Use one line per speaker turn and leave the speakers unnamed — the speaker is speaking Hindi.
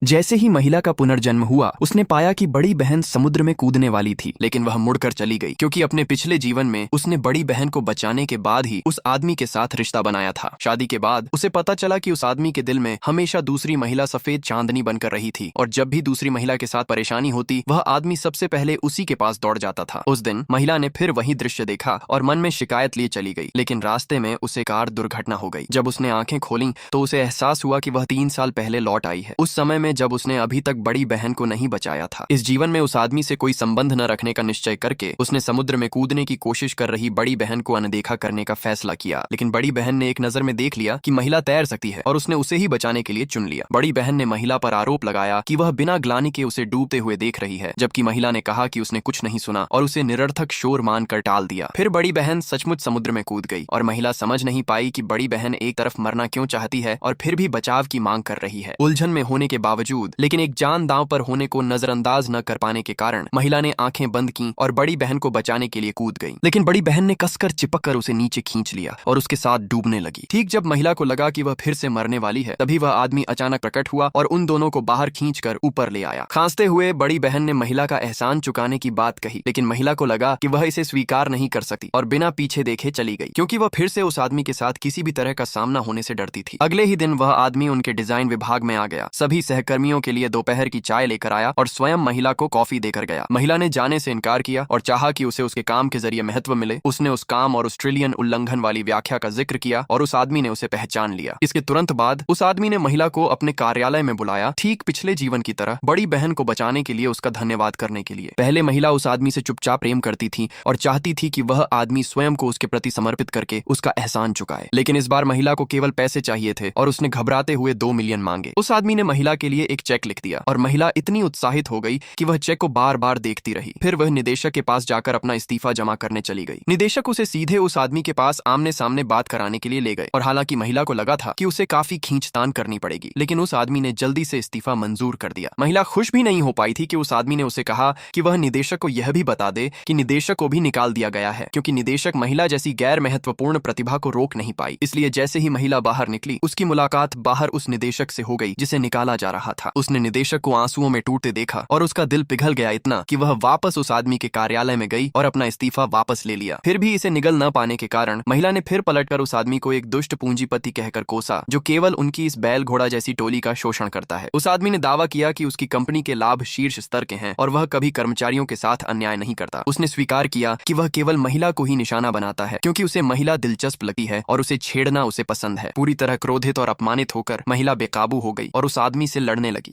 जैसे ही महिला का पुनर्जन्म हुआ, उसने पाया कि बड़ी बहन समुद्र में कूदने वाली थी, लेकिन वह मुड़कर चली गई क्योंकि अपने पिछले जीवन में उसने बड़ी बहन को बचाने के बाद ही उस आदमी के साथ रिश्ता बनाया था। शादी के बाद उसे पता चला कि उस आदमी के दिल में हमेशा दूसरी महिला सफेद चांदनी बनकर रही थी और जब भी दूसरी महिला के साथ परेशानी होती, वह आदमी सबसे पहले उसी के पास दौड़ जाता था। उस दिन महिला ने फिर वही दृश्य देखा और मन में शिकायत लिए चली गई, लेकिन रास्ते में उसे कार दुर्घटना हो गई। जब उसने आंखें खोली तो उसे एहसास हुआ कि वह 3 साल पहले लौट आई है, उस समय में जब उसने अभी तक बड़ी बहन को नहीं बचाया था। इस जीवन में उस आदमी से कोई संबंध न रखने का निश्चय करके उसने समुद्र में कूदने की कोशिश कर रही बड़ी बहन को अनदेखा करने का फैसला किया, लेकिन बड़ी बहन ने एक नजर में देख लिया कि महिला तैर सकती है और उसने उसे ही बचाने के लिए चुन लिया। बड़ी बहन ने महिला पर आरोप लगाया कि वह बिना ग्लानि के उसे डूबते हुए देख रही है, जबकि महिला ने कहा कि उसने कुछ नहीं सुना और उसे निरर्थक शोर मानकर टाल दिया। फिर बड़ी बहन सचमुच समुद्र में कूद गई और महिला समझ नहीं पाई कि बड़ी बहन एक तरफ मरना क्यों चाहती है और फिर भी बचाव की मांग कर रही है। उलझन में होने के बावजूद, लेकिन एक जान दांव पर होने को नजरअंदाज न कर पाने के कारण महिला ने आंखें बंद की और बड़ी बहन को बचाने के लिए कूद गई, लेकिन बड़ी बहन ने कसकर चिपक कर उसे नीचे खींच लिया और उसके साथ डूबने लगी। ठीक जब महिला को लगा कि वह फिर से मरने वाली है, तभी वह आदमी अचानक प्रकट हुआ और उन दोनों को बाहर खींचकर ऊपर ले आया। खांसते हुए बड़ी बहन ने महिला का एहसान चुकाने की बात कही, लेकिन महिला को लगा कि वह इसे स्वीकार नहीं कर सकती और बिना पीछे देखे चली गई, क्योंकि वह फिर से उस आदमी के साथ किसी भी तरह का सामना होने से डरती थी। अगले ही दिन वह आदमी उनके डिजाइन विभाग में आ गया, सभी सहकर्मियों के लिए दोपहर की चाय लेकर आया और स्वयं महिला को कॉफी देकर गया। महिला ने जाने से इनकार किया और चाहा कि उसे उसके काम के जरिए महत्व मिले। उसने उस काम और ऑस्ट्रेलियन उल्लंघन वाली व्याख्या का जिक्र किया और उस आदमी ने उसे पहचान लिया। इसके तुरंत बाद उस आदमी ने महिला को अपने कार्यालय में बुलाया, ठीक पिछले जीवन की तरह बड़ी बहन को बचाने के लिए उसका धन्यवाद करने के लिए। पहले महिला उस आदमी से चुपचाप प्रेम करती थी और चाहती थी कि वह आदमी स्वयं को उसके प्रति समर्पित करके उसका एहसान चुकाए, लेकिन इस बार महिला को केवल पैसे चाहिए थे और उसने घबराते हुए 2 मिलियन मांगे। उस आदमी ने महिला के लिए एक चेक लिख दिया और महिला इतनी उत्साहित हो गई कि वह चेक को बार बार देखती रही। फिर वह निदेशक के पास जाकर अपना इस्तीफा जमा करने चली गई। निदेशक उसे सीधे उस आदमी के पास आमने सामने बात कराने के लिए ले गए और हालांकि महिला को लगा था कि उसे काफी खींचतान करनी पड़ेगी, लेकिन उस आदमी ने जल्दी से इस्तीफा मंजूर कर दिया। महिला खुश भी नहीं हो पाई थी कि उस आदमी ने उसे कहा कि वह निदेशक को यह भी बता दे कि निदेशक को भी निकाल दिया गया है, क्योंकि निदेशक महिला जैसी गैर महत्वपूर्ण प्रतिभा को रोक नहीं पाई। इसलिए जैसे ही महिला बाहर निकली, उसकी मुलाकात बाहर उस निदेशक से हो गई जिसे निकाला जा रहा था। उसने निदेशक को आंसुओं में टूटते देखा और उसका दिल पिघल गया इतना कि वह वापस उस आदमी के कार्यालय में गई और अपना इस्तीफा वापस ले लिया। फिर भी इसे निगल न पाने के कारण महिला ने फिर पलटकर उस आदमी को एक दुष्ट पूंजीपति कहकर कोसा, जो केवल उनकी इस बैल घोड़ा जैसी टोली का शोषण करता है। उस आदमी ने दावा किया कि उसकी कंपनी के लाभ शीर्ष स्तर के हैं और वह कभी कर्मचारियों के साथ अन्याय नहीं करता। उसने स्वीकार किया कि वह केवल महिला को ही निशाना बनाता है क्योंकि उसे महिला दिलचस्प लगती है और उसे छेड़ना उसे पसंद है। पूरी तरह क्रोधित और अपमानित होकर महिला बेकाबू हो गई और उस आदमी से लड़ने लगी।